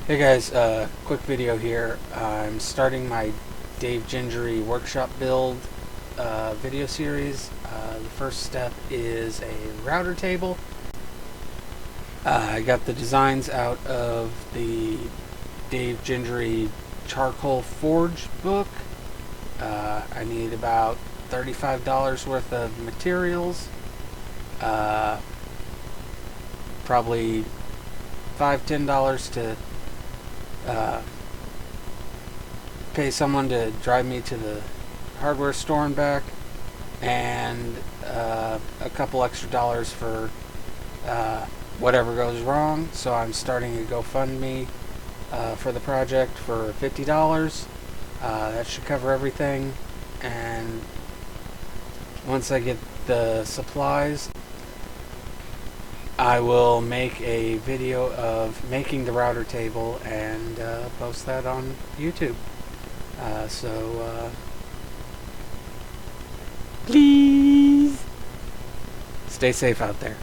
Hey guys, quick video here. I'm starting my Dave Gingery workshop build video series. The first step is a router table. I got the designs out of the Dave Gingery charcoal forge book. I need about $35 worth of materials. Probably $5–10 to pay someone to drive me to the hardware store and back, and a couple extra dollars for whatever goes wrong. So I'm starting a GoFundMe for the project for $50. That should cover everything, and once I get the supplies, I will make a video of making the router table and post that on YouTube. Please stay safe out there.